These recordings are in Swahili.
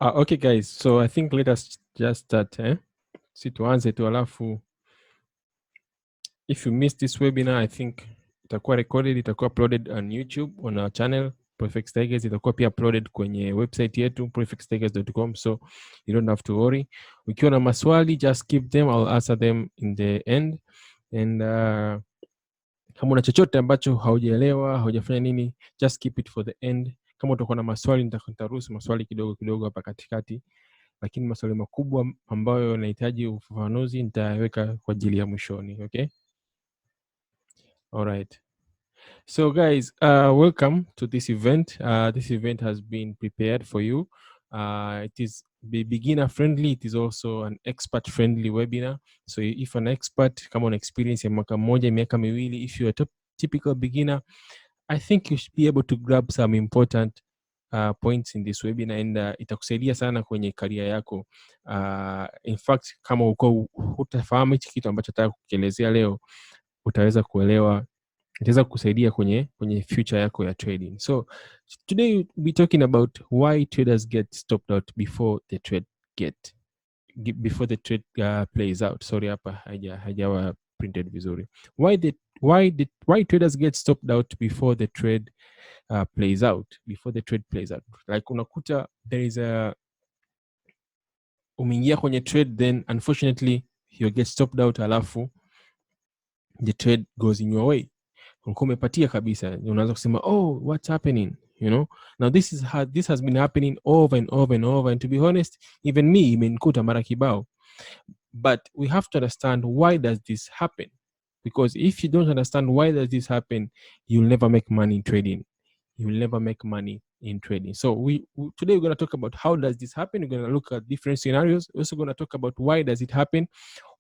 Okay guys, so I think let us just start si tuanze tu alafu if you missed this webinar, I think itakuwa recorded, itakuwa uploaded on YouTube on our channel Prefix Tigers, itakuwa pia uploaded kwenye website yetu prefixtigers.com, so you don't have to worry. Ukiwa na maswali just keep them, I'll answer them in the end. And kama una chochote ambacho haujaelewa, haujafanya nini, just keep it for the end. Kama utakuwa na maswali nitaruhusu maswali kidogo kidogo hapa katikati, lakini maswali makubwa ambayo yanahitaji ufafanuzi nitaweka kwa ajili ya mwishoni. Okay, all right. So guys, welcome to this event. This event has been prepared for you. It is beginner friendly. It is also an expert friendly webinar. So if an expert, kama una experience ya mwaka mmoja, miaka miwili, if you're a typical beginner, I think you should be able to grab some important points in this webinar, and itakusaidia sana kwenye career yako. In fact, kama uko hutafahamu hichi kitu ambacho nataka kukielezea leo, utaweza kuelewa, itaweza kusaidia kwenye future yako ya trading. So today we'll be talking about why traders get stopped out before the trade plays out. Sorry, hapa hajawa printed vizuri. Why traders get stopped out before the trade plays out, like unakuta there is umeingia kwenye trade, then unfortunately you get stopped out, alafu the trade goes in your way, ulikuwa umepatia kabisa, unaanza kusema oh, what's happening, you know. Now this has been happening over and over and over, and to be honest, even me imenikuta mara kibao. But we have to understand, why does this happen? Because if you don't understand why does this happen, you'll never make money in trading. So today we're going to talk about how does this happen. We're going to look at different scenarios. We're also going to talk about why does it happen,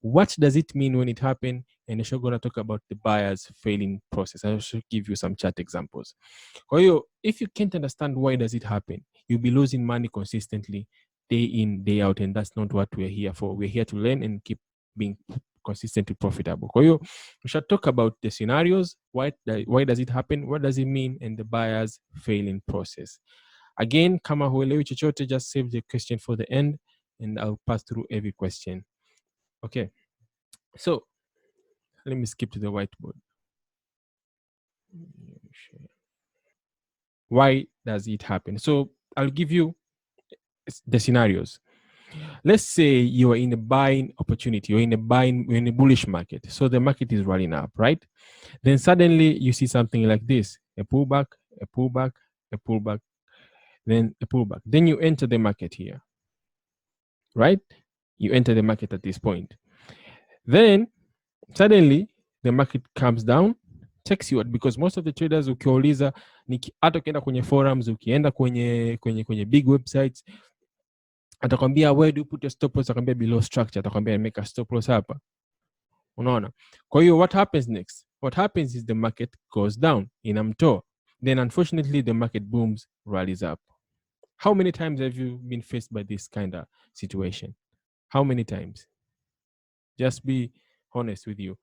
what does it mean when it happens, and we're going to talk about the buyer's failing process. I should give you some chart examples. If you can't understand why does it happen, you'll be losing money consistently, day in, day out, and that's not what we're here for. We're here to learn and keep being consistently profitable. We shall talk about the scenarios, why does it happen, what does it mean, and the buyer's failing process. Again, kama huelewi chochote, just save the question for the end and I'll pass through every question. Okay, so let me skip to the whiteboard. Why does it happen? So I'll give you the scenarios. Let's say you are in a buying opportunity, you're in a bullish market. So the market is running up, right? Then suddenly you see something like this, a pullback, a pullback, a pullback, then a pullback. Then you enter the market here, right? You enter the market at this point. Then suddenly the market comes down, takes you out, because most of the traders ukiwauliza, hata ukienda kwenye forums, ukienda kwenye big websites, atakwambia where do you put your stop loss, atakwambia below structure, atakwambia make a stop loss hapa. Unaona? Kwa hiyo what happens next? What happens is the market goes down, inamtoa. Then unfortunately the market booms, rallies up. How many times have you been faced by this kind of situation? How many times? Just be honest with you.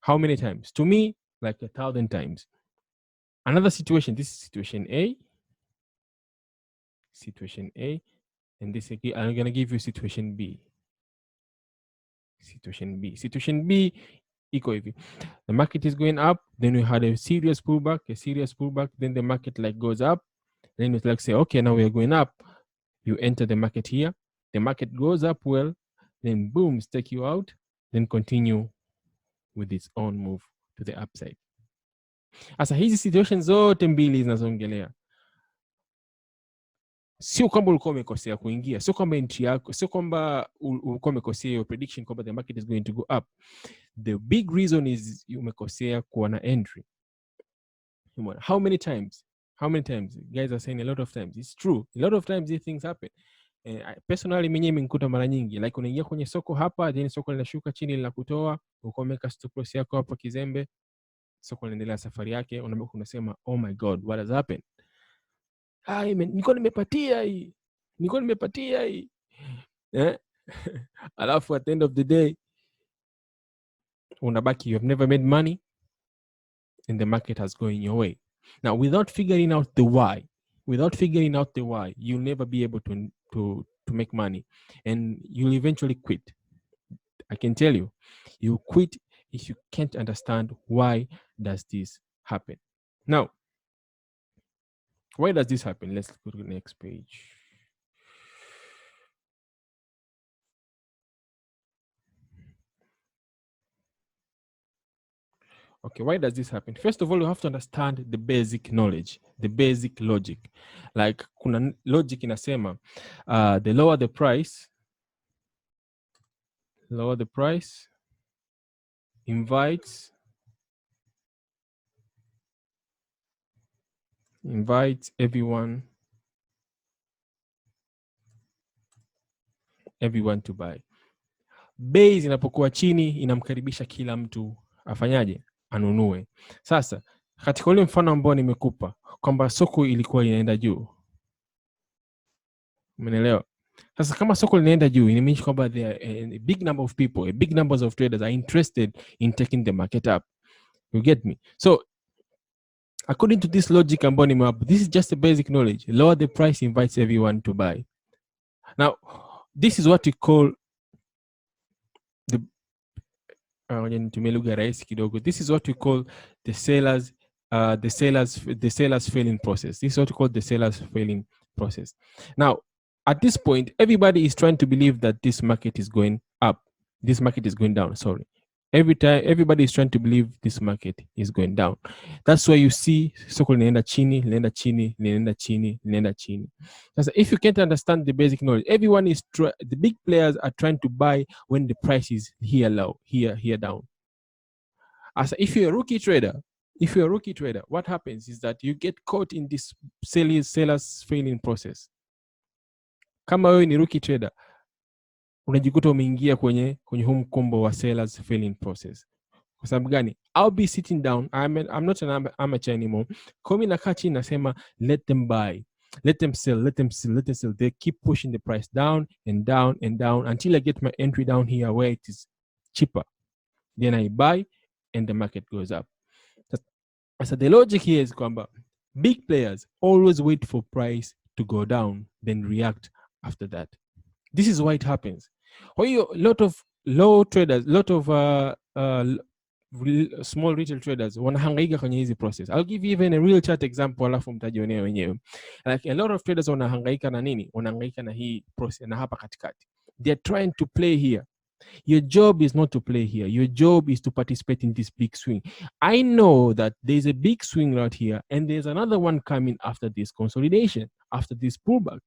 How many times? To me, like 1,000 times. Another situation, this is situation A. Situation A. And this again, I'm going to give you situation B. Situation B. Situation B, iko hivi. The market is going up, then we had a serious pullback, then the market like goes up, then it's like say, okay, now we are going up. You enter the market here, the market goes up well, then boom, take you out, then continue with its own move to the upside. Asa hizi situations zote mbili zinazoongelea, sio kwamba ulikuwa umekosea kuingia, sio kwamba entry yako, sio kwamba ulikuwa umekosea your prediction kwamba the market is going to go up. The big reason is umekosea kuwa na entry. How many times? Guys are saying a lot of times. It's true. A lot of times these things happen. Personally mwenyewe imenikuta mara nyingi, like unaingia kwenye soko hapa, then soko linashuka chini linakutoa, ukomeka stop loss yako hapa kizembe, soko linaendelea safari yake, unasema oh my god, what has happened? Nilikuwa nimepatia hii. Alafu at the end of the day unabaki, you have never made money and the market has gone your way. Now without figuring out the why, you'll never be able to to make money, and you'll eventually quit. I can tell you, you quit if you can't understand why does this happen. Now, why does this happen? Let's go to the next page. Okay, why does this happen? First of all, you have to understand the basic knowledge, the basic logic. Like kuna logic inasema, the lower the price invites everyone to buy. Bei zinapokuwa chini inamkaribisha kila mtu afanyaje? Anunue. Sasa katika ule mfano ambao nimekupa kwamba soko ilikuwa inaenda juu. Umeelewa? Sasa kama soko linaenda juu, inamaanisha kwamba a big number of people, a big numbers of traders are interested in taking the market up. You get me? So according to this logic ambao nimewapa, this is just a basic knowledge. Lower the price invites everyone to buy. Now, this is what we call the this is what we call the sellers failing process. This is what we call the sellers failing process. Now, at this point, everybody is trying to believe that this market is going up. This market is going down, sorry. Every time, everybody is trying to believe this market is going down. That's why you see soko linaenda chini, linaenda chini, linaenda chini, linaenda chini. So if you can't understand the basic knowledge, everyone is the big players are trying to buy when the price is here low, here down. As if you're a rookie trader, what happens is that you get caught in this sellers failing process. Kama wewe ni rookie trader, unajikuta umeingia kwenye huu mkombo wa sellers failing process. Kwa sababu gani? I'll be sitting down. I'm not an amateur anymore. Kwa mimi nakaa chini nasema let them buy. Let them sell. They keep pushing the price down and down and down until I get my entry down here where it is cheaper. Then I buy and the market goes up. So the logic here is kwamba big players always wait for price to go down, then react after that. This is why it happens. Why a lot of low traders, small retail traders wanahangaika kwenye hizi process. I'll give you even a real chart example alafu mtajionea wenyewe. Like a lot of traders wanahangaika na nini? Wanahangaika na hii process na hapa katikati. They're trying to play here. Your job is not to play here. Your job is to participate in this big swing. I know that there's a big swing right here and there's another one coming after this consolidation, after this pullback.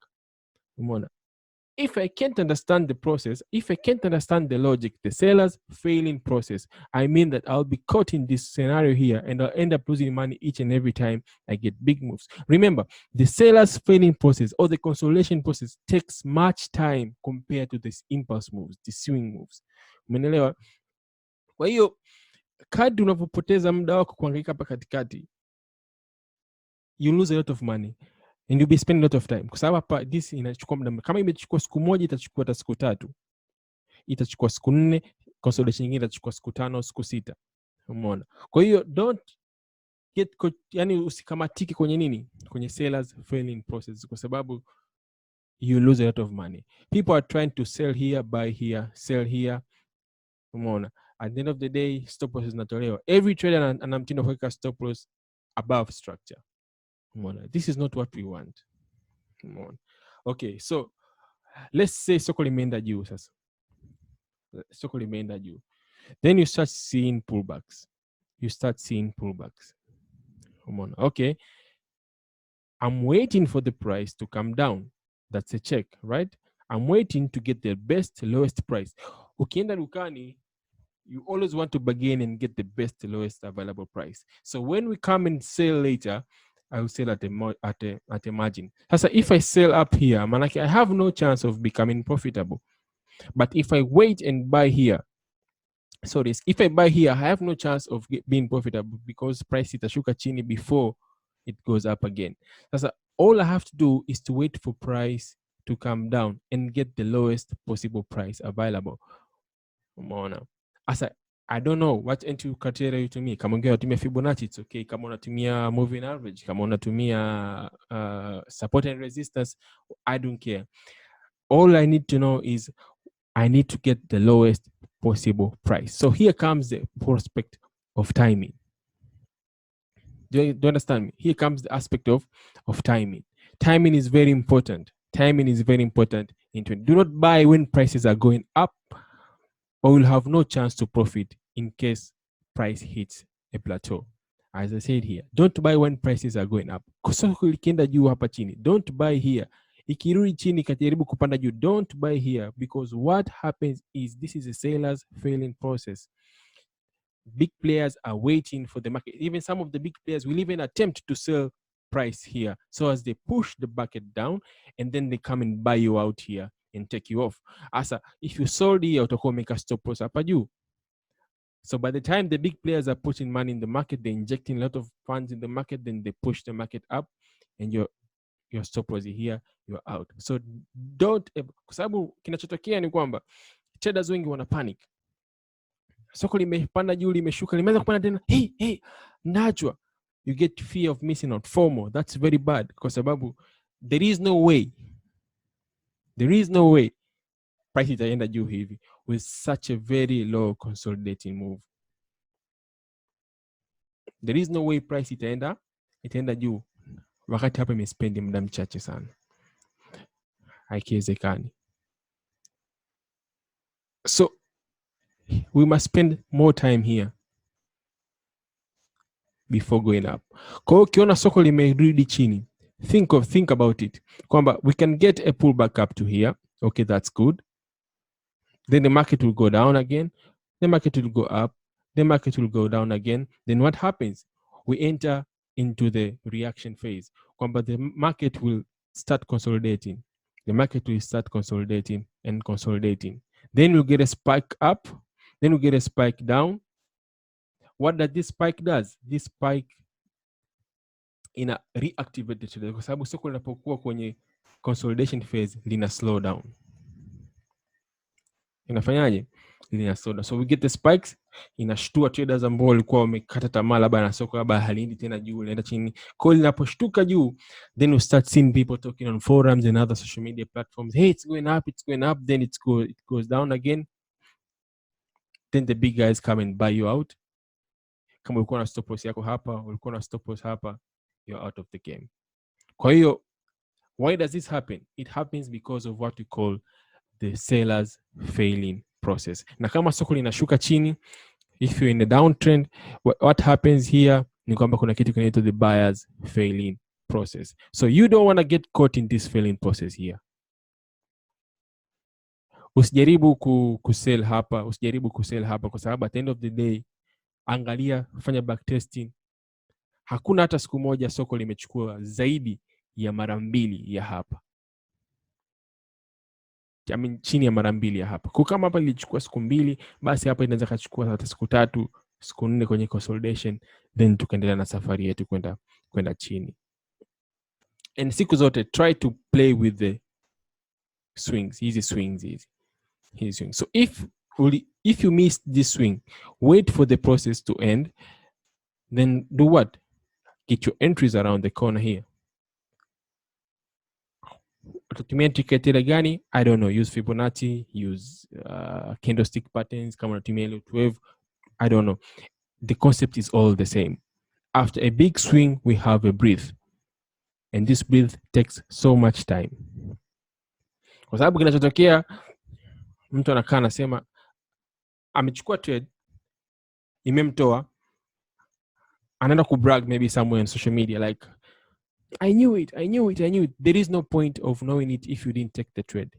If I can't understand the process, if I can't understand the logic, the seller's failing process, I mean that I'll be caught in this scenario here and I'll end up losing money each and every time I get big moves. Remember, the seller's failing process or the consolidation process takes much time compared to this impulse moves, the swing moves. Umeelewa? Kwa hiyo, kadri unapopoteza muda wako kuhangaika hapa katikati, you lose a lot of money. And you'll be spending a lot of time. Kwa sababu hapa this inachukua muda. Kama imechukua siku moja itachukua hata siku 3. Itachukua siku 4, consolidation nyingine itachukua siku 5, siku 6. Umeona? Kwa hiyo don't get yani usikamatike kwenye nini? Kwenye sellers failing process kwa sababu you lose a lot of money. People are trying to sell here, buy here, sell here. Umeona? At the end of the day, stop loss zinatolewa. Every trader ana mtindo wa kuweka stop loss above structure. This is not what we want. Okay, so let's say soko limeenda juu sasa. Soko limeenda juu. Then you start seeing pullbacks. Okay. I'm waiting for the price to come down. That's a check, right? I'm waiting to get the best, lowest price. Ukienda dukani, you always want to bargain and get the best, lowest available price. So when we come and sell later, I will sell at a margin. So if I sell up here, I have no chance of becoming profitable. But if I wait and buy here, if I buy here, I have no chance of being profitable because price itashuka chini before it goes up again. So all I have to do is to wait for price to come down and get the lowest possible price available. I don't know what entry criteria you tumia. Kama unatumia Fibonacci, it's okay. Kama unatumia moving average, kama unatumia support and resistance, I don't care. all I need to know is I need to get the lowest possible price. So here comes the prospect of timing. Do you understand me? Here comes the aspect of timing. Timing is very important. Timing is very important. Do not buy when prices are going up, or you'll have no chance to profit in case price hits a plateau. As I said here, don't buy when prices are going up. Soko likienda juu hapa chini, don't buy here. Ikirudi chini kajaribu kupanda juu, don't buy here, because what happens is this is a seller's failing process. Big players are waiting for the market. Even some of the big players will even attempt to sell price here, so as they push the bucket down, and then they come and buy you out here and take you off. Asa, if you sold here, utakuwa umeka stop loss hapa juu. So by the time the big players are putting money in the market, they're injecting a lot of funds in the market, then they push the market up, and your stop loss here, you're out. So don't, kwa sababu kinachotokea ni kwamba traders wengi wana panic. Soko limepanda juu, limeshuka, limeanza kupanda tena, hey, najwa. You get fear of missing out, FOMO. That's very bad, kwa sababu there is no way price itaenda juu hivi with such a very low consolidating move. There is no way price itaenda juu wakati hapa imespendi muda mchache sana. Haikiwezekani. So we must spend more time here before going up. Kwa hiyo ukiona soko limerudi chini, think about it, kwamba we can get a pullback up to here. Okay, that's good. Then the market will go down again, the market will go up, the market will go down again. Then what happens? We enter into the reaction phase, kwamba the market will start consolidating. The market will start consolidating and consolidating. Then we'll get a spike up, then we'll get a spike down. What does this spike does? This spike ina reactivate trade, kwa sababu soko linapokuwa kwenye consolidation phase lina slow down. Inafanyaje? Lina slow down. So we get the spikes, inashtua traders ambao walikuwa wamekata tamaa labda na soko labda halindi tena juu, linaenda chini. Kwa hiyo linaposhtuka juu, then we start seeing people talking on forums and other social media platforms, hey, it's going up, then it goes down again. Then the big guys come and buy you out. Kama ulikuwa na stop loss yako hapa, ulikuwa na stop loss hapa, you're out of the game. Kwa hiyo, why does this happen? It happens because of what we call the seller's failing process. Na kama soko linashuka chini, if you're in a downtrend, what happens here ni kwamba kuna kitu kinaitwa the buyer's failing process. So you don't want to get caught in this failing process here. Usijaribu kusell hapa, kwa sababu at the end of the day, angalia, fanya backtesting. Hakuna hata siku moja soko limechukua zaidi ya mara 2 ya hapa. Chini ya mara 2 ya hapa. Kwa kama hapa ilichukua siku 2, basi hapa inaweza kachukua hata siku 3, siku 4 kwenye consolidation, then tukaendelea na safari yetu kwenda chini. And siku zote try to play with the swings, easy swings. So if you miss this swing, wait for the process to end, then do what? Get your entries around the corner here. Utatumia indicator gani? I don't know. Use Fibonacci, use candlestick patterns, kama unatumia L12, I don't know. The concept is all the same. After a big swing, we have a breath. And this breath takes so much time. Kwa sababu kinachotokea, mtu anakaa anasema amechukua trade, imemtoa, anaenda kubrag maybe somewhere on social media like, I knew it. There is no point of knowing it if you didn't take the trade.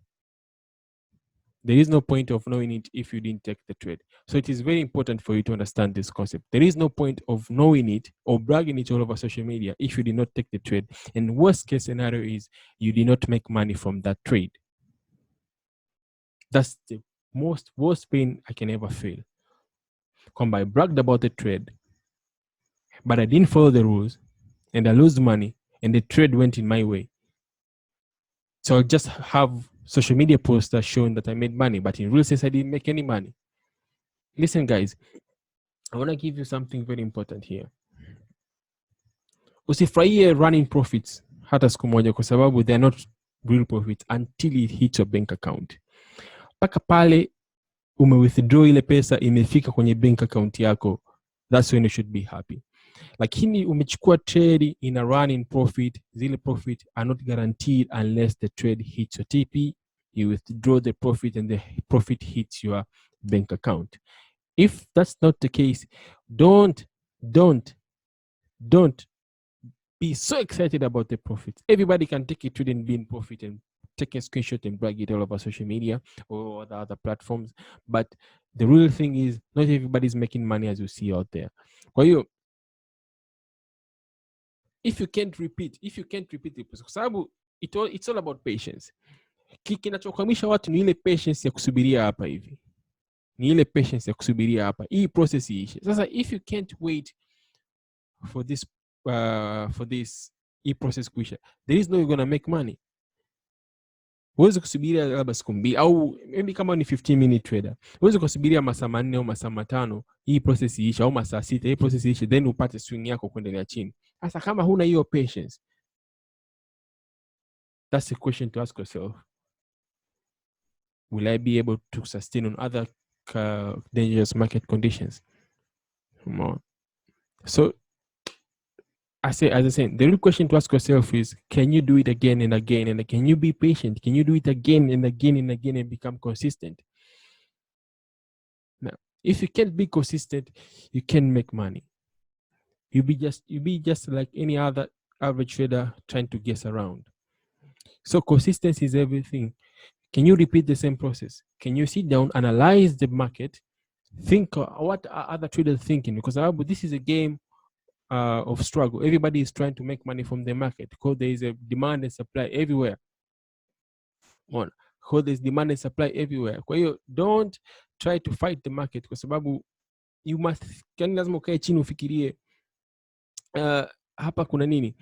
So it is very important for you to understand this concept. There is no point of knowing it or bragging it all over social media if you did not take the trade. And worst case scenario is you did not make money from that trade. That's the worst pain I can ever feel. I bragged about the trade, but I didn't follow the rules, and I lose money, and the trade went in my way. So I'll just have social media posters showing that I made money, but in real sense, I didn't make any money. Listen, guys, I want to give you something very important here. Usifurahie running profits hata siku moja, kwa sababu they are not real profits until it hits your bank account. Paka pale umewithdraw ile pesa imefika kwenye bank account yako, that's when you should be happy. Lakini umechukua trade in a running profit, zile profit are not guaranteed unless the trade hits your TP. You withdraw the profit and the profit hits your bank account. If that's not the case, don't be so excited about the profits. Everybody can take a trade and be in profit and take a screenshot and brag it all over social media or the other platforms. But the real thing is not everybody's making money as you see out there. Kwa hiyo, if you can't repeat the process, kwa sababu it's all about patience. Kinachokwamisha watu ni ile patience ya kusubiria hapa hivi. Ni ile patience ya kusubiria hapa. Hii process iishe. Sasa if you can't wait for this process kuisha, there is no you're gonna make money. Huwezi kusubiria labda siku mbili au maybe kama ni 15-minute trader. Huwezi kusubiria masaa 4 au masaa 5 hii process iisha au masaa 6 hii process iishe then upate swing yako kuendelea chini. Sasa kama huna hiyo patience, that's the question to ask yourself. Will I be able to sustain on other dangerous market conditions? So as I said, the real question to ask yourself is, can you do it again and again? And can you be patient? Can you do it again and again and again and become consistent? Now, if you can't be consistent, you can't make money. You'll be just like any other average trader trying to guess around. So consistency is everything. Can you repeat the same process? Can you sit down, analyze the market, think what are other traders thinking? Because this is a game of struggle. Everybody is trying to make money from the market because there is a demand and supply everywhere. Because there's demand and supply everywhere. Kwa hiyo, don't try to fight the market kwa sababu you must, lazima ukae chini ufikirie hapa kuna nini?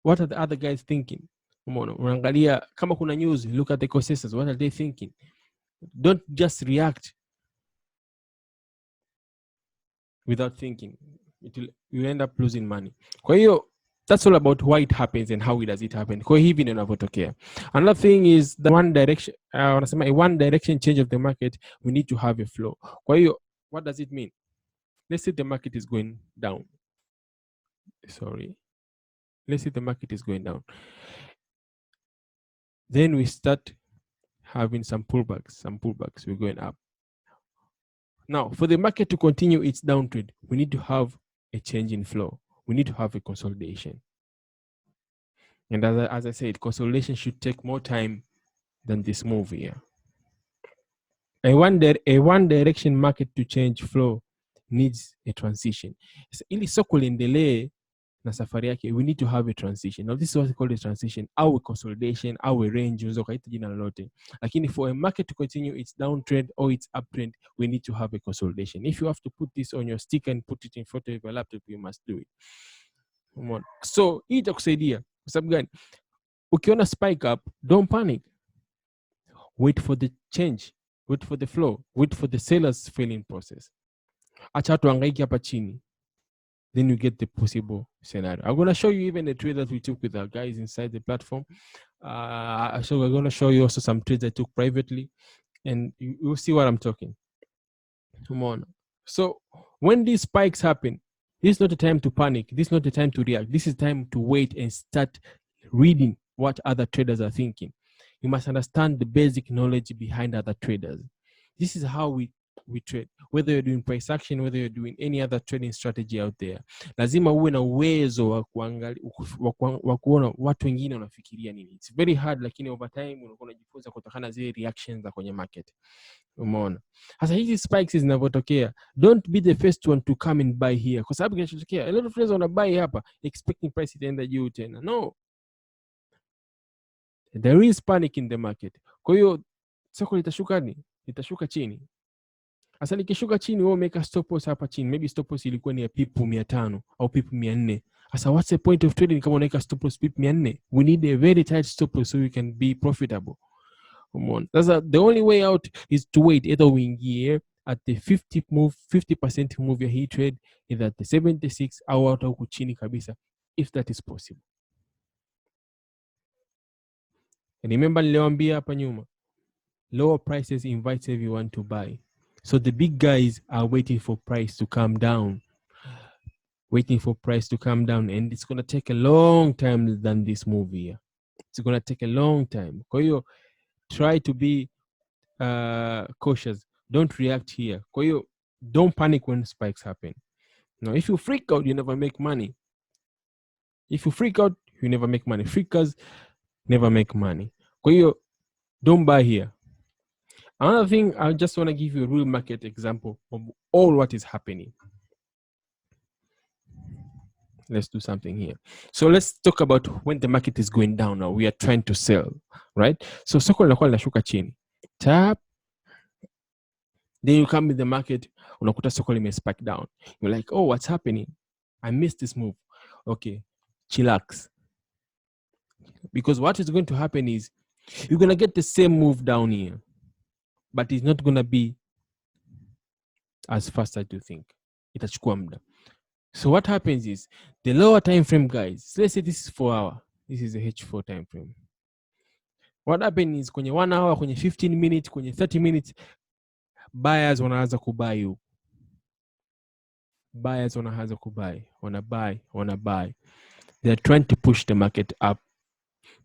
What are the other guys thinking? Unaangalia kama kuna news, look at the consensus, what are they thinking? Don't just react without thinking. You end up losing money. Kwa hiyo, that's all about why it happens and how does it happen. Kwa hivi ndio inavyotokea. Another thing is the one direction change of the market, we need to have a flow. Kwa hiyo, what does it mean? Let's say the market is going down. Let's say the market is going down. Then we start having some pullbacks, we're going up. Now, for the market to continue its downtrend, we need to have a change in flow. We need to have a consolidation. And as I said, consolidation should take more time than this move here. A one direction market to change flow needs a transition. Ili soko liendelee na safari yake, we need to have a transition. Now this is what we call a transition, au a consolidation, au a range, unaweza kaita jina lolote. Lakini for a market to continue its downtrend or its uptrend, we need to have a consolidation. If you have to put this on your sticker and put it in front of your laptop, you must do it. So hii itakusaidia. Kwa sababu gani? Ukiona spike up, don't panic. Wait for the change. Wait for the flow. Wait for the seller's filling process. Acha watu hangaiki hapa chini. Then you get the possible scenario. I'm going to show you even the trade that we took with our guys inside the platform. So we're going to show you also some trades I took privately. And you'll see what I'm talking. Come on. So when these spikes happen, this is not a time to panic. This is not a time to react. This is time to wait and start reading what other traders are thinking. You must understand the basic knowledge behind other traders. This is how we trade. Whether you're doing price action, whether you're doing any other trading strategy out there, lazima uwe na uwezo wa kuona watu wengine wanafikiria nini. It's very hard, lakini over time unakuwa unajifunza kutokana zile reactions za kwenye market. Umeona? Sasa hizi spikes zinavyotokea, don't be the first one to come and buy here. Kwa sababu kinachotokea, a lot of traders wana buy hapa expecting price itaenda juu tena. No. There is panic in the market. Kwa hiyo soko litashuka chini. Sasa likishuka chini, wewe umeka stop loss hapa chini. Maybe stop loss ilikuwa ni ya pipu 500 au pipu 400. Sasa what's the point of trading kama unaweka stop loss pipu 400? We need a very tight stop loss so we can be profitable. Sasa the only way out is to wait. Either we ingie at the 50% move ya hii trade, either at the 76 au hata huku chini kabisa, if that is possible. And remember niliwaambia hapa nyuma, lower prices invites everyone to buy. So the big guys are waiting for price to come down. And it's going to take a long time than this move here. It's going to take a long time. Kwa hiyo try to be cautious. Don't react here. Kwa hiyo don't panic when spikes happen. Now, if you freak out, you never make money. Freakers never make money. Kwa hiyo don't buy here. Another thing, I just want to give you a real market example of all what is happening. Let's do something here. So let's talk about when the market is going down now. We are trying to sell, right? So soko linakuwa linashuka chini. Tap. Then you come in the market, unakuta soko limespike down. You're like, oh, what's happening? I missed this move. Okay, chillax. Because what is going to happen is you're going to get the same move down here, but it's not going to be as fast as you think. Itachukua muda. So what happens is the lower time frame guys, let's say this is 4 hour. This is a H4 time frame. What happens is kwenye 1 hour, kwenye 15 minutes, kwenye 30 minutes, buyers wanaanza kubuy you. Buyers wanaanza kubuy, wanna buy. They're trying to push the market up.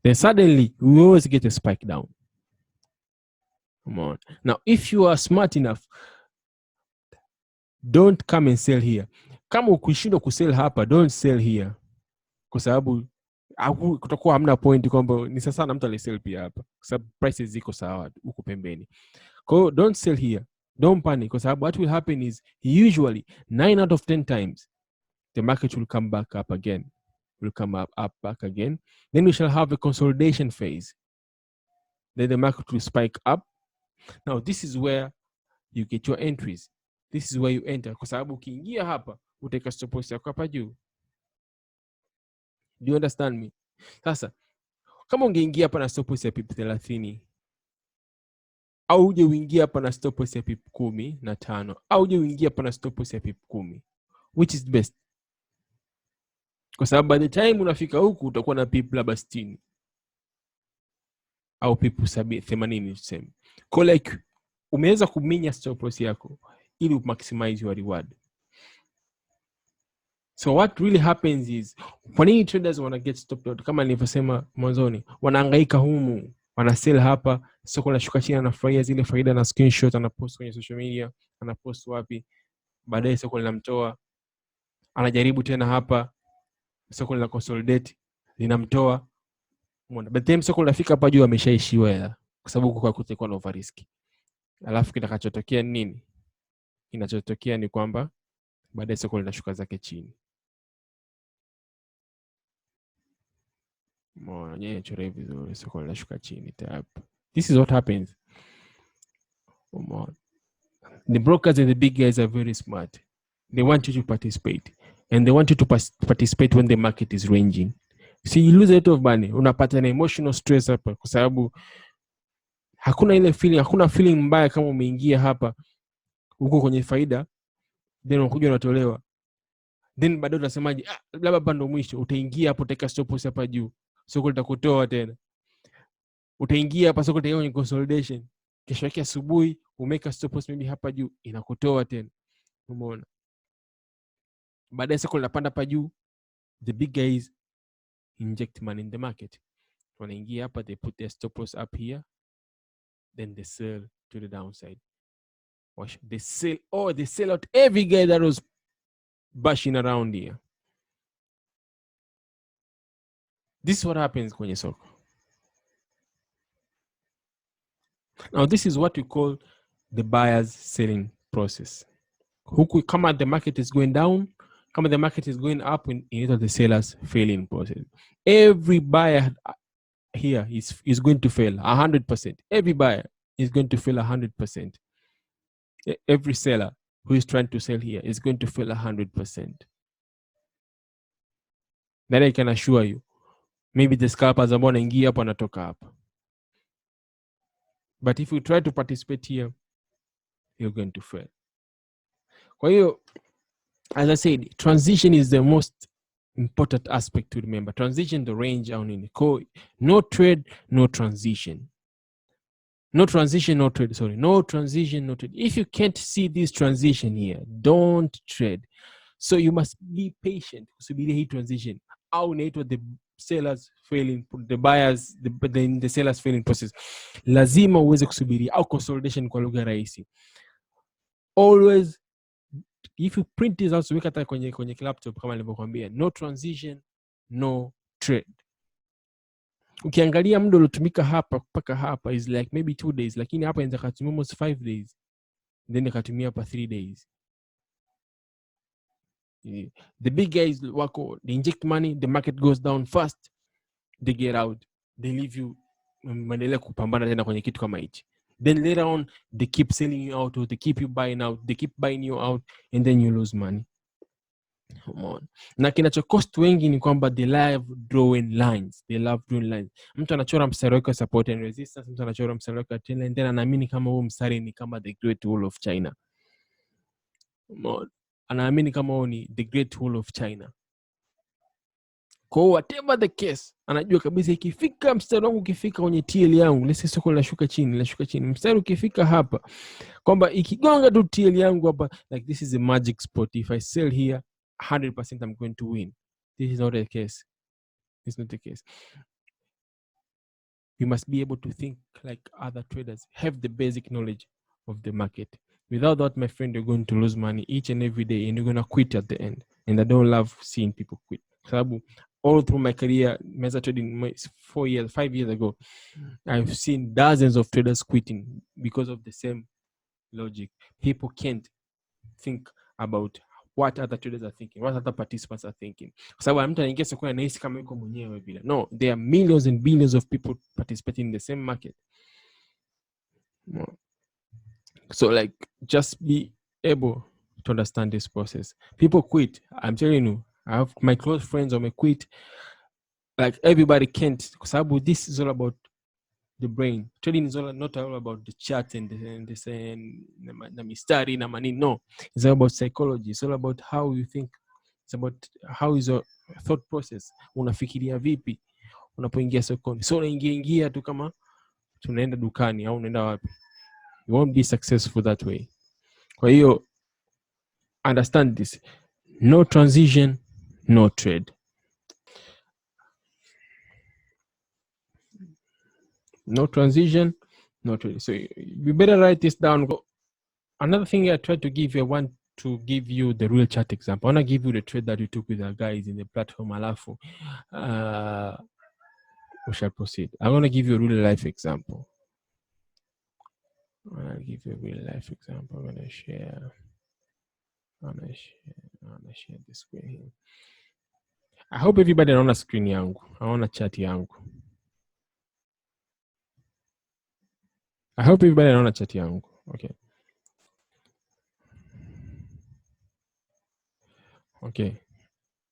Then suddenly we always get a spike down. Come on. Now, if you are smart enough, don't come and sell here. Kama ukishindwa kusell hapa, don't sell here. Kwa sababu kutakuwa hamna point kwamba ni sasa na mtu alisell pia hapa. Kwa sababu prices ziko sawa huko pembeni. Kwa hiyo don't sell here. Don't panic. Kwa sababu what will happen is usually 9 out of 10 times the market will come back up again. Will come up back again. Then we shall have a consolidation phase. Then the market will spike up. Now this is where you get your entries. This is where you enter. Kwa sababu ukiingia hapa utaweka stop loss yako hapa juu. Do you understand me? Sasa kama ungeingia hapa na stop loss ya pip 30 au uje uingie hapa na stop loss ya pip 15 au uje uingie hapa na stop loss ya pip 10, which is best? Kwa sababu by the time unafika huku utakuwa na pip labda 60 au pip 80 tuseme. Kwa like umeweza kuminya stop loss yako ili maximize your reward. So what really happens is, kwa nini traders wanna get stop loss? Kama nilivyosema mwanzoni, wanahangaika humu, wana sell hapa, soko linashuka chini, anafurahia zile faida na screenshot, anapost kwenye social media, anapost wapi, baadaye soko linamtoa, anajaribu tena hapa, soko lina consolidate, linamtoa. But then soko linafika hapa juu ameshaishiwa hela, kwa sababu kwa kutakuwa na over risk. Alafu kitakachotokea nini? Kinachotokea ni kwamba baadaye soko linashuka zake chini. Soko linashuka chini tap. This is what happens. The brokers and the big guys are very smart. They want you to participate. And they want you to participate when the market is ranging. See, you lose a lot of money. Unapata an emotional stress hapa kwa sababu hakuna ile feeling, hakuna feeling mbaya kama umeingia hapa uko kwenye faida then unakuja unatolewa. Then baadaye unasemaje, labda hapa ndo mwisho, utaingia hapo utaweka stop loss hapa juu. Soko litakutoa tena. Utaingia hapa soko litaingia kwenye consolidation. Kesho yake asubuhi umeka stop loss maybe hapa juu inakutoa tena. Umeona? Baadaye soko linapanda hapa juu. The big guys inject money in the market. Wanaingia hapa, they put their stop loss up here. Then they sell to the downside. They sell out every guy that was bashing around here. This is what happens kwenye soko. Now this is what we call the buyers selling process. Huku kama the market is going down, kama the market is going up, in it the sellers failing process. Every buyer here is going to fail 100%. Every buyer is going to fail 100%. Every seller who is trying to sell here is going to fail 100%. That I can assure you. Maybe the scalpers ambao wanaingia hapa wanatoka hapa. But if you try to participate here, you're going to fail. Kwa hiyo, as I said, transition is the most important aspect to remember. Transition the range au nini. No trade, no transition. No transition, no trade. Sorry, no transition, no trade. If you can't see this transition here, don't trade. So you must be patient kusubiri hii transition. Au inaitwa the sellers failing, the buyers, the sellers failing process. Lazima uweze kusubiri, au consolidation kwa lugha rahisi. Always, if you print this out, weka hata kwenye laptop kama nilivyokuambia, no transition, no trade. Ukiangalia muda uliotumika hapa mpaka hapa is like maybe 2 days, lakini hapa inaweza kutumia almost 5 days, then ikatumia hapa 3 days. The big guys wako, they inject money, the market goes down fast, they get out, they leave you maendelea kupambana tena kwenye kitu kama hichi. Then later on they keep selling you out, or they keep you buying out, they keep buying you out, and then you lose money. Na kinachocost wengi ni kwamba they love drawing lines. Mtu anachora mstari wake wa support and resistance, mtu anachora mstari wake wa trend line, then anaamini kama huo mstari ni kama the Great Wall of China. Anaamini kama huo ni the Great Wall of China. Kwa whatever the case, anajua kabisa ikifika mstari wangu, ukifika kwenye TL yangu, let's say soko linashuka chini, mstari ukifika hapa, kwamba ikigonga tu TL yangu hapa, like this is a magic spot, if I sell here 100% I'm going to win. This is not the case. It's not the case. You must be able to think like other traders, have the basic knowledge of the market. Without that, my friend, you're going to lose money each and every day, and you're going to quit at the end. And I don't love seeing people quit. Sababu, all through my career, mesa trading 5 years ago, I've seen dozens of traders quitting because of the same logic. People can't think about what other traders are thinking, what other participants are thinking. Kwa sababu mtu anaingia sokoni anahisi kama yuko mwenyewe vile. No, there are millions and billions of people participating in the same market. So like, just be able to understand this process. People quit. I'm telling you, I have my close friends who quit. Like, everybody can't. Kwa sababu this is all about the brain. Trading is not all about the chart and the mistari na manini. No, it's all about psychology. It's all about how you think. It's about how is your thought process. Unafikiria vipi unapoingia sokoni. So unaingia tu kama tunaenda dukani au unaenda wapi. You won't be successful that way. Kwa hiyo, understand this. No transition, no trade. No transition, no trade. So you better write this down. Another thing I tried to give you, I want to give you the real chart example. I want to give you the trade that we took with our guys in the platform. Alafu, we shall proceed. I want to give you a real life example. I'm going to share. I'm going to share the screen here. I hope everybody anaona screen yangu. Anaona chat yangu. I hope everybody anaona chat yangu. Okay. Okay.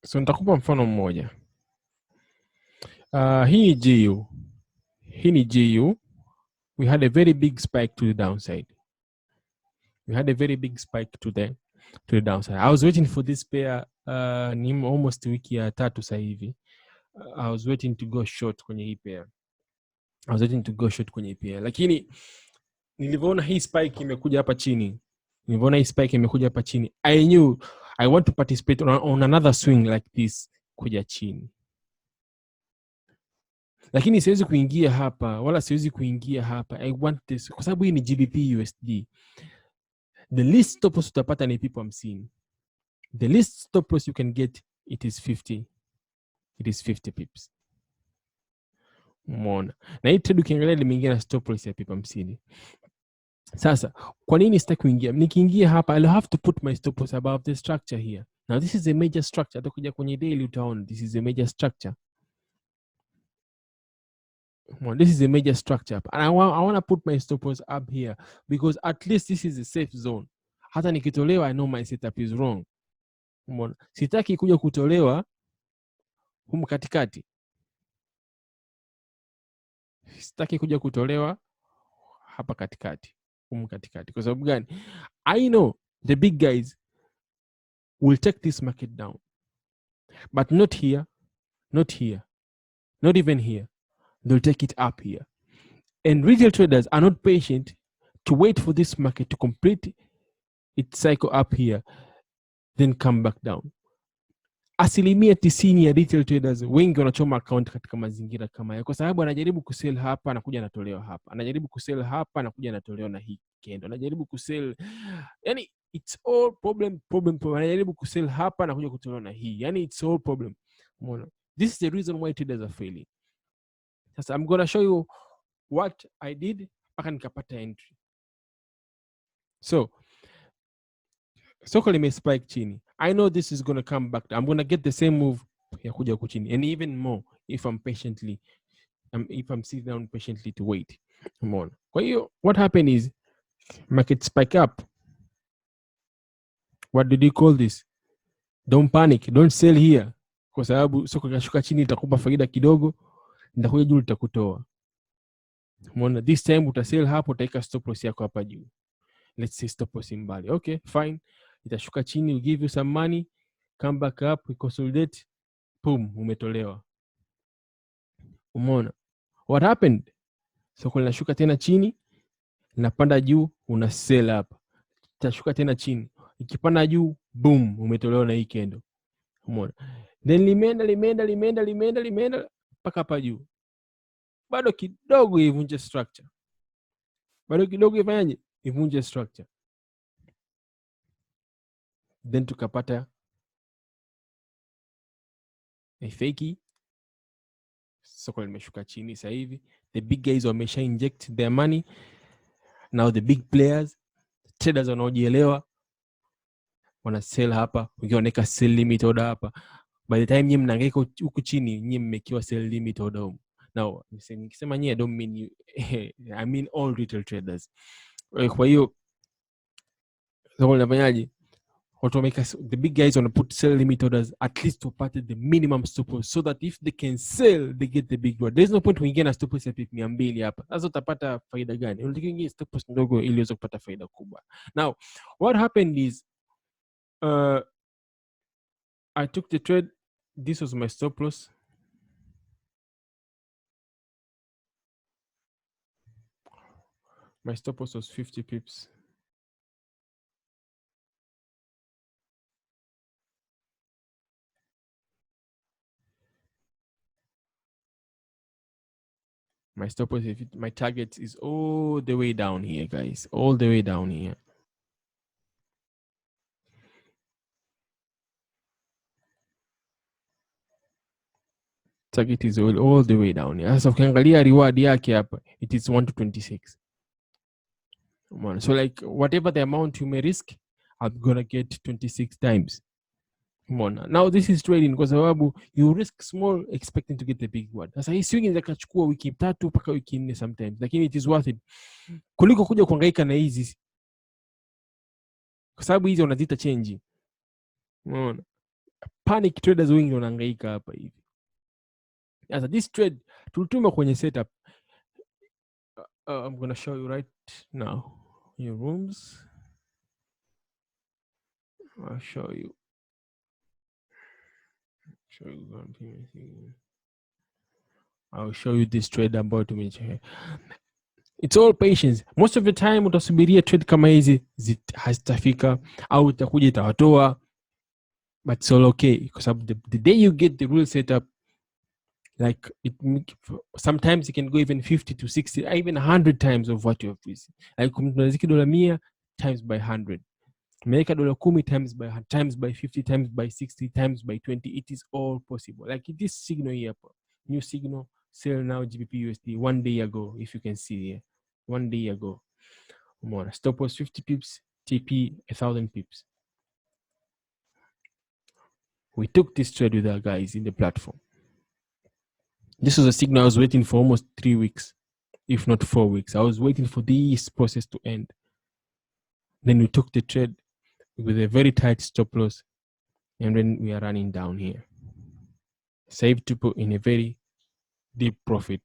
So nitakupa mfano mmoja. Hii ni GU. We had a very big spike to the downside. To the downside. I was waiting for this pair ni almost wiki ya 3 sasa hivi. I was waiting to go short kwenye hii pair. Lakini nilivyoona hii spike imekuja hapa chini. I knew I want to participate on another swing like this kuja chini. Lakini siwezi kuingia hapa, I want this kwa sababu hii ni GBP USD. The least stop loss utapata ni pipo 50. The least stop loss you can get, it is 50 pips. Umeona? Na hii trade ukiangalia limeingia na stop loss ya pipo 50. Sasa, kwa nini sitaki kuingia? Nikiingia hapa, I'll have to put my stop loss above the structure here. Now this is a major structure. Atakuja kwenye daily utaona this is a major structure. This is a major structure. And I want to put my stop loss up here because at least this is a safe zone. Hata nikitolewa, I know my setup is wrong. Sitaki kuja kutolewa humu katikati. Sitaki kuja kutolewa hapa katikati. Humu katikati. Kwa sababu gani? I know the big guys will take this market down. but not here, not here, not even here. They'll take it up here. And retail traders are not patient to wait for this market to complete its cycle up here, then come back down. 90% ya retail traders wengi wanachoma account katika mazingira kama haya, kwa sababu anajaribu kusell hapa anakuja anatolewa hapa, anajaribu kusell hapa anakuja anatolewa na hii kendo, anajaribu kusell, yani it's all problem. Anajaribu kusell hapa anakuja kutolewa na hii, yani it's all problem. Umeona, this is the reason why traders are failing. Sasa I'm gonna show you what I did mpaka nikapata entry. So soko limespike chini. I know this is going to come back. I'm going to get the same move ya kuja huku chini, and even more if I'm sitting down patiently to wait. Umeona? Kwa hiyo what happened is market spike up. What did you call this? Don't panic, don't sell here. Kwa sababu soko kashuka chini itakupa faida kidogo, ndakuja juu litakutoa. Umeona? This time utasell hapo, utaika stop loss yako hapa juu. Let's say stop loss mbali. Okay, fine. Itashuka chini, will give you some money, come back up, we consolidate, boom, umetolewa. Umeona? What happened? Soko linashuka tena chini, linapanda juu, una sell up. Itashuka tena chini. Ikipanda juu, boom, umetolewa na hii candle. Umeona? Then limeenda mpaka hapa juu. Bado kidogo ivunje structure. Bado kidogo ifanyaje? Ivunje structure. Then tukapata fake. Soko limeshuka chini sasa hivi. The big guys wamesha inject their money. Now the big players, traders wanaojielewa, wana sell hapa. Ukioneka sell limit order hapa. By the time nyinyi mnahangaika huku chini, nyinyi mmekiwa sell limit order. Now, nikisema nyinyi I don't mean you. I mean all retail traders. Kwa hiyo soko linafanyaje? The big guys want to put sell limit orders at least to part the minimum stop loss, so that if they can sell, they get the big one. There's no point when you get a stop loss ya 200 hapa. Sasa utapata faida gani? Unataka ingia stop loss ndogo ili uweze kupata faida kubwa. Now, what happened is I took the trade. This was my stop loss. My stop loss was 50 pips. My stop loss, my target is all the way down here, guys. All the way down here. Target is all the way down here. Sasa ukiangalia reward yake hapa, it is 1 to 26. So like whatever the amount you may risk, I'm gonna get 26 times. Now this is trading kwa sababu you risk small expecting to get the big one. Sasa hii swing inaweza kuchukua wiki 3 mpaka wiki 4 sometimes, lakini it is worth it kuliko kuja kuhangaika na hizi, kwa sababu hizi unaziita change. Unaona, panic traders wengi wanahangaika hapa hivi. Sasa this trade tulituma kwenye setup. I'm gonna show you right now your rooms. I'll show you. I'll show you this trade ambayo tumeche. It's all patience. Most of the time utasubiria trade kama hizi hazitafika au utakuja itawatoa, but it's all okay because the day you get the real setup, like sometimes it can go even 50 to 60, even 100 times of what you have received. Like unaziki $100 times by 100. Make $10 times by 50 times by 60 times by 20. It is all possible. Like this signal here, new signal, sell now GBP USD 1 day ago, if you can see here, 1 day ago. More stop was 50 pips, TP 1,000 pips. We took this trade with our guys in the platform. This was a signal I was waiting for almost 3 weeks, if not 4 weeks. I was waiting for this process to end. Then we took the trade with a very tight stop loss, and then we are running down here. Saved to put in a very deep profit.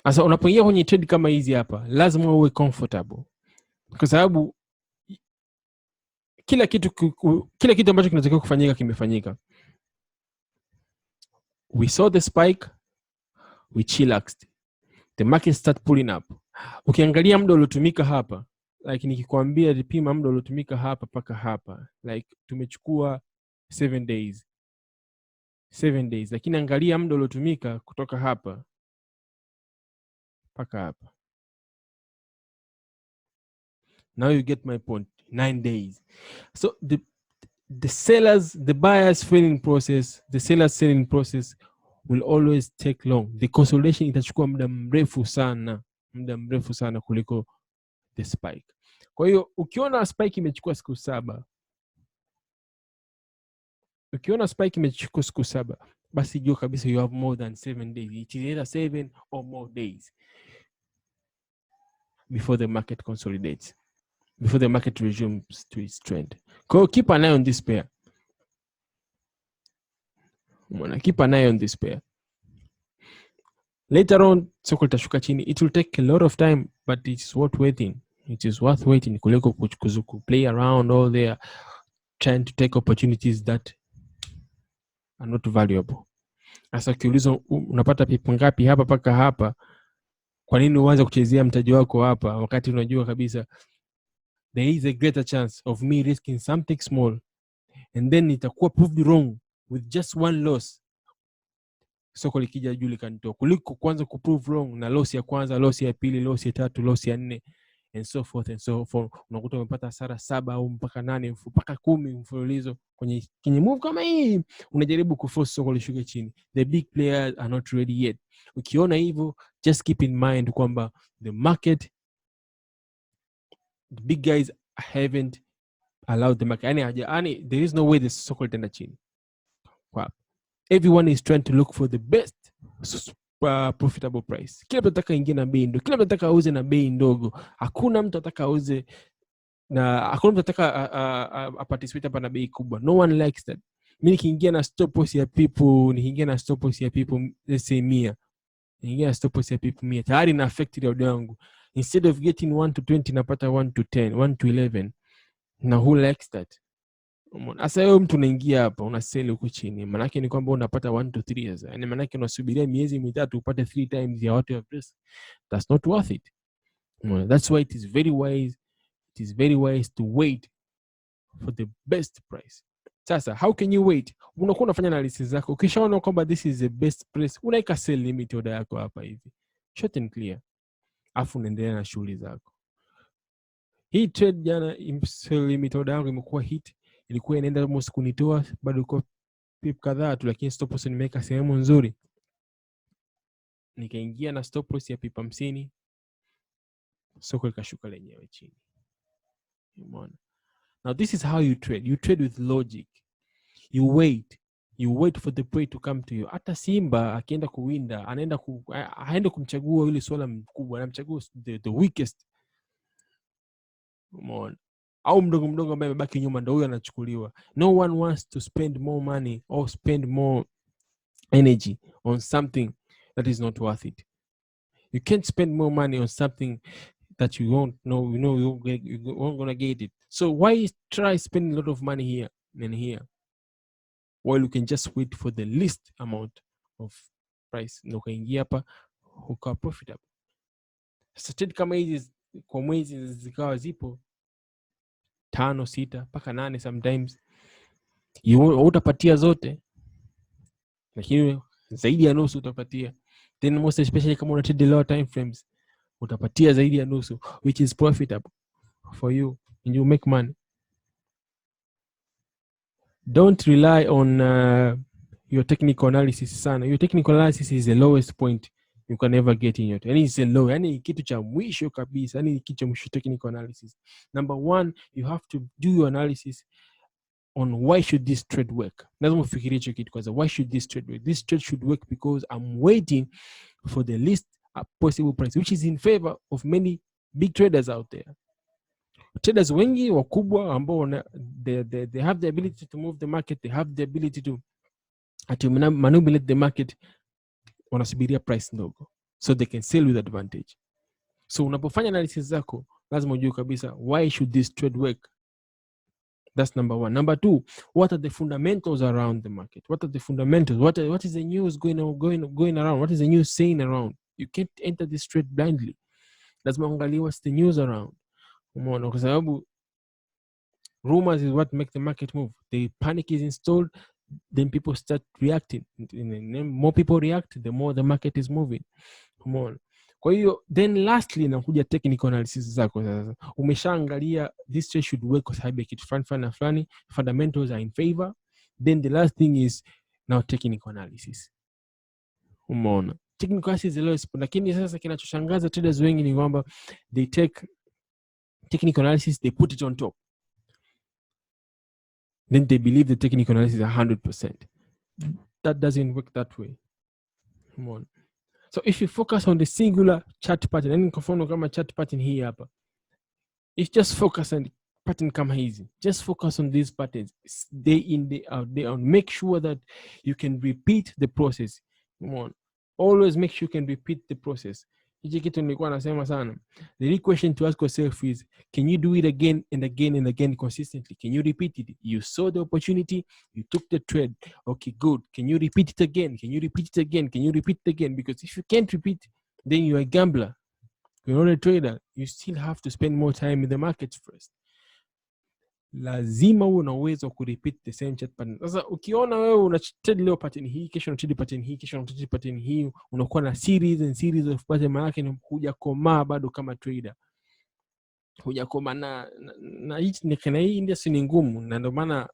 Asa unapoingia kwenye trade kama hizi hapa, lazima uwe comfortable, kwa sababu kila kitu ambacho kinatakiwa kufanyika kimefanyika. we saw the spike, we chillaxed, the market start pulling up. Ukiangalia muda uliotumika hapa, like nikikwambia nipima muda uliotumika hapa paka hapa, like tumechukua 7 days, lakini angalia muda uliotumika kutoka hapa paka hapa. Now you get my point. 9 days. So the sellers, the buyers selling process, the sellers selling process will always take long. The consolidation itachukua muda mrefu sana kuliko the spike. Kwa hiyo ukiona spike imechukua siku 7, basi jua kabisa you have more than 7 days. It is either 7 or more days before the market consolidates, before the market resumes to its trend. Kwa hiyo keep an eye on this pair. Keep an eye on this pair. Later on, soko litashuka chini. It will take a lot of time, but it's worth waiting. It is worth waiting kuliko kuzuku play around all there, trying to take opportunities that are not valuable. Sasa ukiulizwa unapata pipo ngapi hapa paka hapa, kwa nini uanze kuchezea mtaji wako hapa wakati unajua kabisa there is a greater chance of me risking something small and then itakuwa proved wrong with just one loss, soko likija juu likanitoa, kuliko kwanza kuprove wrong na loss ya kwanza, loss ya pili, loss ya tatu, loss ya 4 and so forth and so forth. Unakuta umepata hasara 7 au mpaka 8 mpaka 10 mfululizo kwenye move kama hii, unajaribu kuforce soko lishuke chini. The big players are not ready yet. Ukiona hivyo, just keep in mind kwamba the market, the big guys haven't allowed the market. Yani there is no way the soko litaenda chini. Wow. Everyone is trying to look for the best profitable price. Kila mtu anataka ingie na bei ndogo, kila mtu anataka auze na bei ndogo. Hakuna mtu anataka auze na hakuna mtu anataka participate hapa na bei kubwa. No one likes that. Mimi nikiingia na stop loss ya people, let's say 100. Niingia na stop loss ya people 100. Tayari na affect ile order yangu. Instead of getting 1 to 20 napata 1 to 10, 1 to 11. Na who likes that? Asa wewe mtu unaingia hapa una sell huko chini, maana yake ni kwamba unapata 1 to 3 years. Yani maana yake unasubiria miezi mitatu upate 3 times ya watu wa press. That's not worth it. That's why it is very wise to wait for the best price. Sasa how can you wait? Unakuwa unafanya analysis zako, ukishaona kwamba this is the best price, unaika sell limit order yako hapa hivi, short and clear, afu unaendelea na shughuli zako. Hii trade jana sell limit order yangu imekuwa hit, ilikuwa inaenda almost kunitoa, bado iko pip kadhaa tu, lakini stop loss nimeweka sehemu nzuri, nikaingia na stop loss ya pip 50, soko likashuka lenyewe chini. Umeona? Now this is how you trade. You trade with logic. You wait for the prey to come to you. Hata Simba akienda kuwinda, haende kumchagua yule swala mkubwa, anamchagua the weakest. Umeona? Au mdogo ambaye amebaki nyuma ndio huyo anachukuliwa. No one wants to spend more money or spend more energy on something that is not worth it. You can't spend more money on something that you won't know, you won't gonna get it. So why try spending a lot of money here and here while you can just wait for the least amount of price na ukaingia hapa ukawa profitable. So trade kama hizi kwa mwezi zikawa zipo 5, 6 mpaka 8 sometimes, utapatia zote, lakini zaidi ya nusu utapatia. Then most especially kama una trade lower time frames, utapatia zaidi ya nusu, which is profitable for you and you make money. Don't rely on your technical analysis sana. Your technical analysis is the lowest point you can ever get in your trade. Yani it's a low, yani kitu cha mwisho kabisa, yani kitu cha mwisho technical analysis. Number 1, you have to do your analysis on why should this trade work. Lazima ufikirie hicho kitu kwanza. Why should this trade work? This trade should work because I'm waiting for the least possible price, which is in favor of many big traders out there. Traders wengi wakubwa ambao they have the ability to move the market, they have the ability to manipulate the market, wanasubiria price ndogo so they can sell with advantage. So unapofanya analysis zako lazima ujue kabisa why should this trade work. That's number one. Number two, what are the fundamentals around the market? What are the fundamentals? What is the news going around? What is the news saying around? You can't enter this trade blindly. Lazima uangalie what's the news around. Umeona, kwa sababu rumors is what make the market move. The panic is installed, then people start reacting. And more people react, the more the market is moving. Umeona. Kwa hiyo then lastly nakuja technical analysis zako sasa. Umeshaangalia this trade should work kwa sababu ya kitu fulani, fundamentals are in favor. Then the last thing is now technical analysis. Umeona. Technical analysis is the lowest, lakini sasa kinachoshangaza traders wengi ni kwamba they take technical analysis, they put it on top. Then they believe the technical analysis is 100%. That doesn't work that way. Come on. So if you focus on the singular chart pattern, yani kwa mfano kama chart pattern hii hapa, if just focus on the pattern kama hizi, just focus on these patterns day in, day out, day out. Make sure that you can repeat the process. Come on. Always make sure you can repeat the process. Hichi kitu nilikuwa nasema sana. The real question to ask yourself is, can you do it again and again and again consistently? Can you repeat it? You saw the opportunity, you took the trade. Okay, good. Can you repeat it again? Can you repeat it again? Can you repeat it again? Because if you can't repeat, then you're a gambler. You're not a trader. You still have to spend more time in the markets first. Lazima uwe na uwezo wa kurepeat the same chart pattern. Sasa ukiona wewe una trade leo pattern hii, kesho una trade pattern hii, kesho una trade pattern hii, unakuwa na series and series of pattern, maana yake ni hujakomaa bado kama trader. Hujakomaa na hii industry ni ngumu, na ndio maana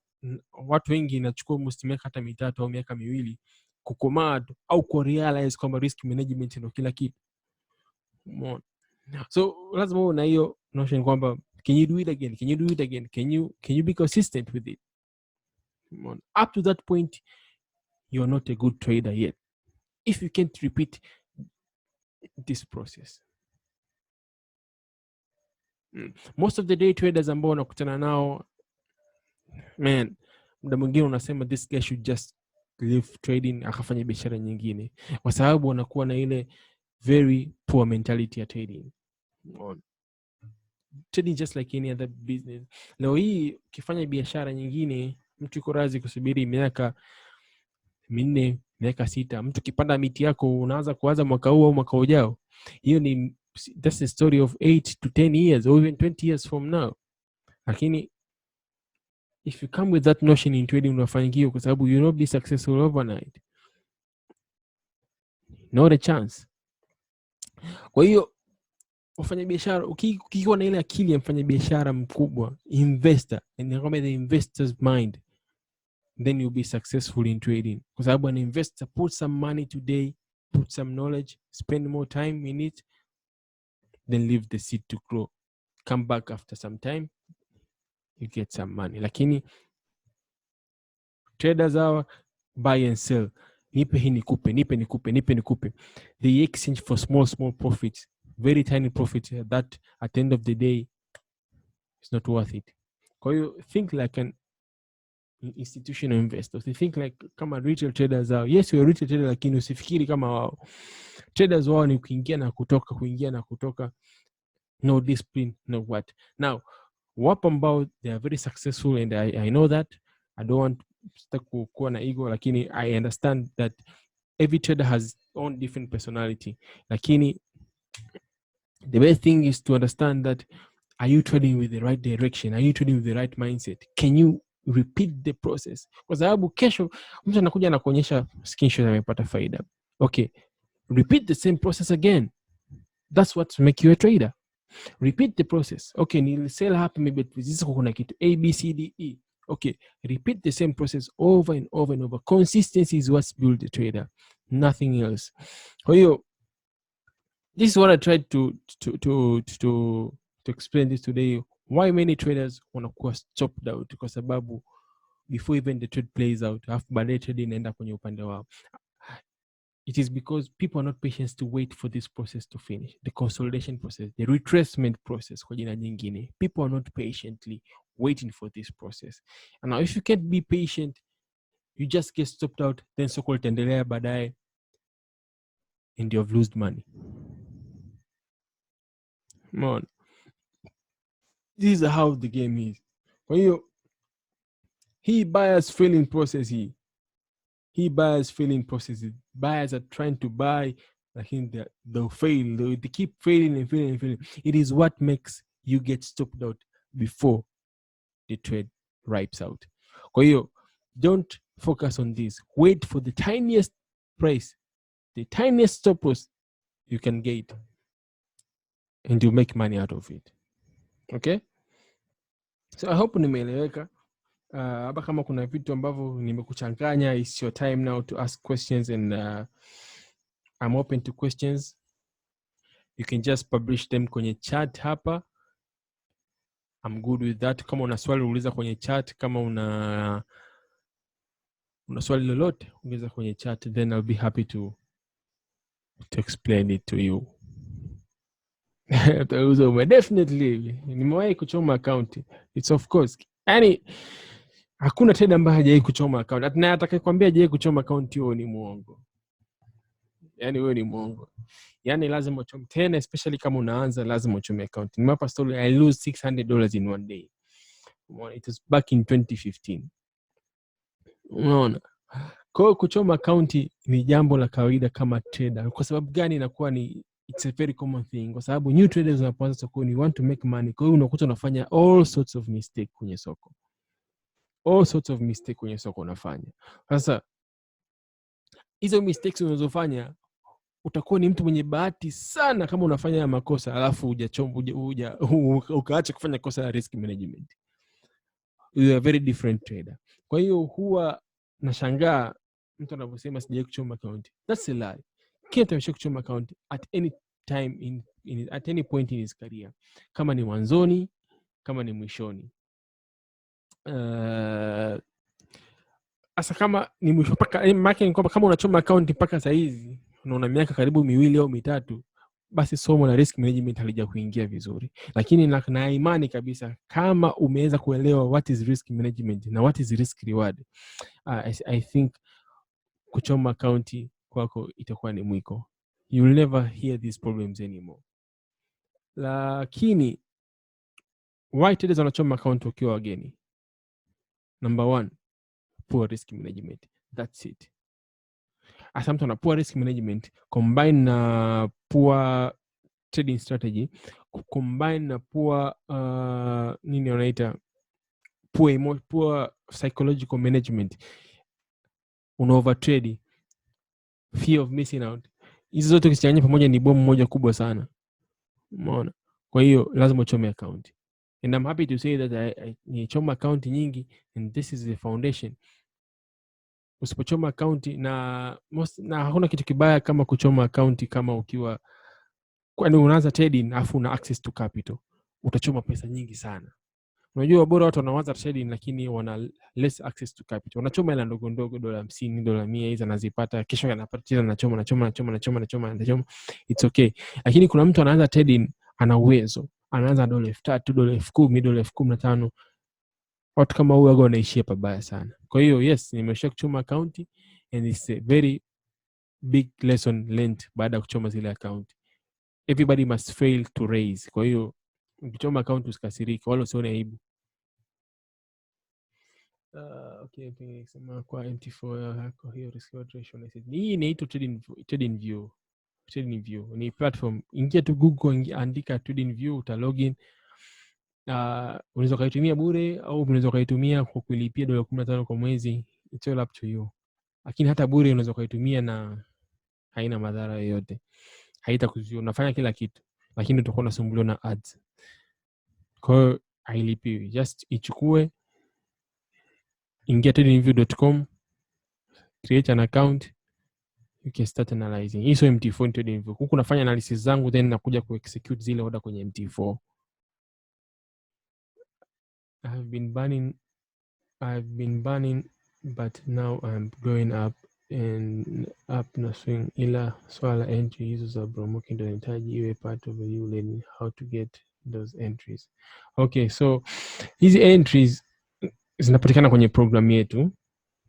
watu wengi inachukua must miaka hata 3 au miaka 2 kukomaa au ku realize kwamba risk management ndio kila kitu. So lazima uwe na hiyo notion kwamba can you do it again? Can you do it again? Can you be consistent with it? Up to that point, you're not a good trader yet. If you can't repeat this process. Most of the day traders ambao unakutana nao, man, muda mwingine unasema this guy should just leave trading akafanya biashara nyingine, kwa sababu wanakuwa na ile very poor mentality ya trading. Trading just like any other business. Leo hii ukifanya biashara nyingine, mtu yuko razi kusubiri miaka 4, miaka 6. Mtu kipanda miti yako unaanza kuanza mwaka huu au mwaka ujao. Hiyo ni that's the story of 8 to 10 years or even 20 years from now. Lakini if you come with that notion in trading, unafanikiwa kwa sababu you will not be successful overnight. Not a chance. Kwa hiyo wafanya biashara, ukiwa na ile akili ya mfanya biashara mkubwa, investor, and kama the investor's mind, then you'll be successful in trading. Kwa sababu an investor put some money today, put some knowledge, spend more time in it, then leave the seed to grow. Come back after some time, you get some money. Lakini traders are buy and sell. Nipe hii nikupe, nipe nikupe. They exchange for small profits, very tiny profits that at the end of the day it's not worth it. Kwa hiyo think like an institutional investors. They think like kama retail traders are. Yes, you're a retail trader, lakini usifikiri kama wao. Traders wao ni kuingia na kutoka, no discipline, no what. Now, wapo ambao they are very successful, and I know that. I don't want to kuwa na ego, lakini I understand that every trader has own different personality. Lakini the best thing is to understand that, are you trading with the right direction? Are you trading with the right mindset? Can you repeat the process? Kwa sababu kesho mtu anakuja na kuonyesha screenshot amepata faida. Okay, repeat the same process again. That's what make you a trader. Repeat the process. Okay, ni sell hapa maybe this kuna kitu A B C D E. Okay, repeat the same process over and over and over. Consistency is what builds a trader, nothing else. Kwa hiyo this is what I tried to explain this today. Why many traders wanakuwa stopped out? Kwa sababu before even the trade plays out, after baadaye trade inaenda kwenye upande wao. It is because people are not patient to wait for this process to finish, the consolidation process, the retracement process. Kwa jina nyingine, people are not patiently waiting for this process. And now if you can't be patient, you just get stopped out, then soko litaendelea baadaye and you have lost money. Man, this is how the game is. Kwa hiyo Hii buyers failing process hii buyers failing process. Buyers are trying to buy, lakini they'll fail. They keep failing and failing and failing. It is what makes you get stopped out before the trade ripes out. Kwa hiyo, don't focus on this. Wait for the tiniest price, the tiniest stop loss you can get, and you make money out of it. Okay? So I hope nimeeleweka. Hapa kama kuna vitu ambavyo nimekuchanganya, it's your time now to ask questions, and I'm open to questions. You can just publish them kwenye chat hapa. I'm good with that. Kama una swali uliza kwenye chat, kama una swali lolote uliza kwenye chat, then I'll be happy to explain it to you. Definitely nimewahi kuchoma account. It's of course. Yani hakuna trader ambaye hajawahi kuchoma account. Na atakayekwambia hajawahi kuchoma account hiyo ni muongo. Yani wewe ni muongo. Yani lazima uchome tena, especially kama unaanza, lazima uchome account. Nimewapa story, I lose $600 in one day. It was back in 2015. Unaona? Kwa hiyo kuchoma account ni jambo la kawaida kama trader. Kwa sababu gani? Inakuwa ni it's a very common thing. Kwa sababu new traders wanapoanza sokoni, want to make money. Kwa hiyo unakuta unafanya all sorts of mistake kwenye soko. All sorts of mistake kwenye soko unafanya. Sasa hizo mistakes unazofanya, utakuwa ni mtu mwenye bahati sana kama unafanya makosa alafu ukaacha kufanya kosa la risk management. You are a very different trader. Kwa hiyo huwa nashangaa mtu anaposema sijawahi kuchoma account. That's a lie. Kila mtu amesha kuchoma account at any time at any point in his career. Kama ni mwanzoni, kama ni mwishoni. Asa kama ni mwisho kama unachoma account mpaka saa hizi unaona miaka karibu 2 au 3, basi somo la risk management halija kuingia vizuri. Lakini na imani kabisa kama umeweza kuelewa what is risk management na what is risk reward, I think kuchoma account kwako itakuwa ni mwiko. You will never hear these problems anymore. Lakini why traders wanachoma account wakiwa wageni? Number 1, poor risk management. That's it. Asa mtu ana poor risk management combine na poor trading strategy, combine na poor nini wanaita poor psychological management, una overtrade, fear of missing out. Hizo zote ukichanganya pamoja ni bomu moja kubwa sana. Umeona? Kwa hiyo lazima uchome account. And I'm happy to say that I choma account nyingi, and this is the foundation. Usipochoma account na hakuna kitu kibaya kama kuchoma account kama ukiwa kwani unaanza trading afu una access to capital, utachoma pesa nyingi sana. Unajua bora watu wanaanza trading lakini wana less access to capital. Wanachoma ile ndogo ndogo $50, $100 hizo anazipata, kesho yanapata nachoma. It's okay. Lakini kuna mtu anaanza trading ana uwezo, anaanza $3,000, $10,000, $15,000. Watu kama huyo wao wanaishia pabaya sana. Kwa hiyo yes, nimesha kuchoma account, and it's a very big lesson learned baada ya kuchoma zile account. Everybody must fail to raise. Kwa hiyo ukichoma account usikasirike wala usione aibu. Okay, sema kwa MT4 yako hiyo risk ratio na hii inaitwa TradingView ni platform. Ingia tu Google, andika TradingView, uta login. Unaweza kuitumia bure au unaweza kuitumia kwa kulipia $15 kwa mwezi. It's all up to you. Lakini hata bure unaweza kuitumia na haina madhara yoyote. Haitakuzuia, unafanya kila kitu lakini utakuwa unasumbuliwa na ads. Kwa hiyo hailipiwi. Just ichukue, ingia tradingview.com, create an account, you can start analyzing. Hizo MT4 TradingView. Huku nafanya analysis zangu, then nakuja kuexecute zile order kwenye MT4. I've been burning but now I'm going up na swing, ila swala entry hizo za bromoki ndio nahitaji iwe part of you learning how to get those entries. Okay, so hizi entries zinapatikana kwenye program yetu,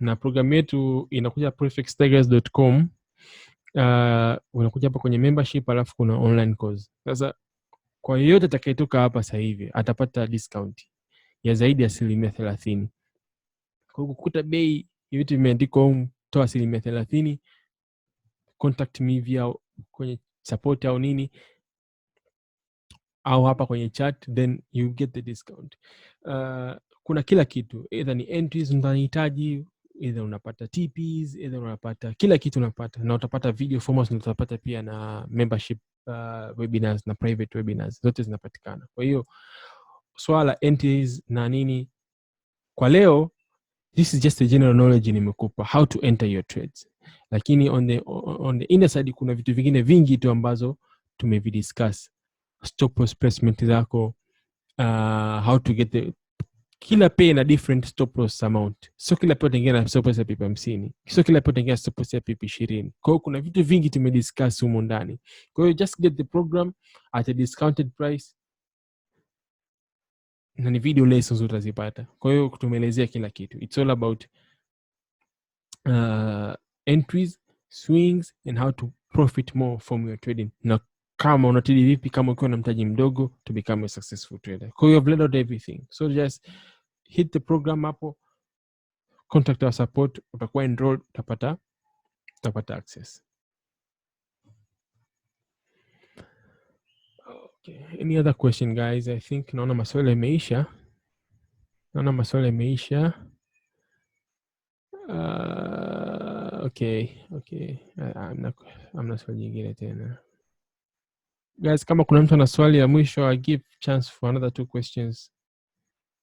na program yetu inakuja prefixtigers.com. Unakuja hapa kwenye membership, alafu kuna online course. Sasa kwa yote atakayetoka hapa sasa hivi atapata discount ya zaidi ya 30%. Kwa kukuta bei yote imeandikwa toa 30%, contact me via kwenye support au nini au hapa kwenye chat, then you get the discount. Kuna kila kitu, either ni entries unahitaji, either unapata TPs, either unapata kila kitu unapata, na utapata video formats, na utapata pia na membership webinars na private webinars, zote zinapatikana. Kwa hiyo swala entries na nini kwa leo, this is just a general knowledge nimekupa how to enter your trades, lakini on the inner side kuna vitu vingine vingi tu ambazo tumevidiscuss. Stop loss placement zako, how to get the kila pay na different stop loss amount. So kila pay utaingia na stop loss ya pipa 50, so kila pay utaingia na stop loss ya pipa 20. Kwa hiyo kuna vitu vingi tumediscuss humo ndani. Kwa hiyo just get the program at a discounted price, na ni video lessons utazipata. Kwa hiyo tumeelezea kila kitu. It's all about entries, swings and how to profit more from your trading. Na kama unatrade vipi kama ukiwa na mtaji mdogo to become a successful trader. So you have laid out everything. So just hit the program hapo, contact our support, utakuwa enrolled, utapata access. Okay, any other question guys? I think naona maswali yameisha. Okay. I'm not swali nyingine tena. Guys, kama kuna mtu ana swali ya mwisho, I give chance for another 2 questions.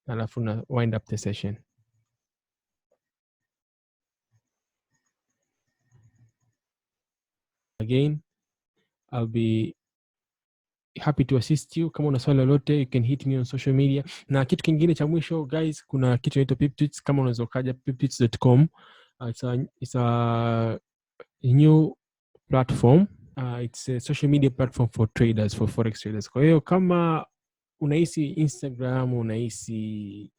Alafu na wind up the session. Again, I'll be happy to assist you. Kama una swali lolote, you can hit me on social media. Na kitu kingine cha mwisho guys, kuna kitu inaitwa PipTweets. Kama unaweza ukaja piptweets.com. It's a new platform. It's a social media platform for traders, for forex traders. Kwa hiyo kama unahisi Instagram, unahisi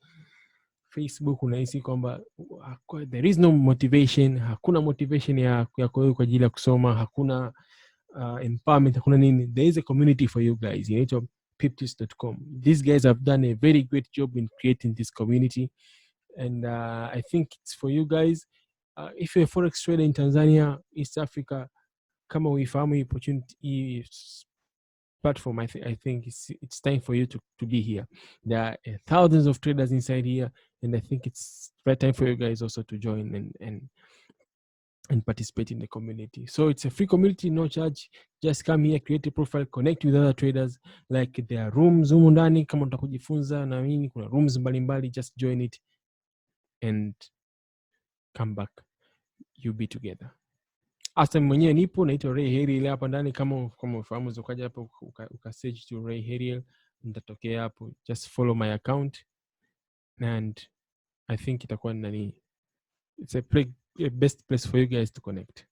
Facebook, unahisi kwamba there is no motivation, hakuna motivation ya kwa ajili ya kusoma, hakuna empowerment, hakuna nini, there is a community for you guys. Inaitwa piptweets.com. These guys have done a very great job in creating this community, and I think it's for you guys. If you're a forex trader in Tanzania, East Africa, kama uifahamu hii opportunity platform, I think it's time for you to be here. There are thousands of traders inside here, and I think it's right time for you guys also to join and participate in the community. So it's a free community, no charge. Just come here, create a profile, connect with other traders. Like there are rooms humu ndani, kama unataka kujifunza na nini, kuna rooms mbalimbali, just join it and come back, you be together. Hasa mwenyewe nipo, naitwa Ray Heriel hapa ndani. Kama ufahamu ukaja hapo uka search to Ray Heriel, nitatokea hapo. Just follow my account and I think itakuwa nani, it's a best place for you guys to connect.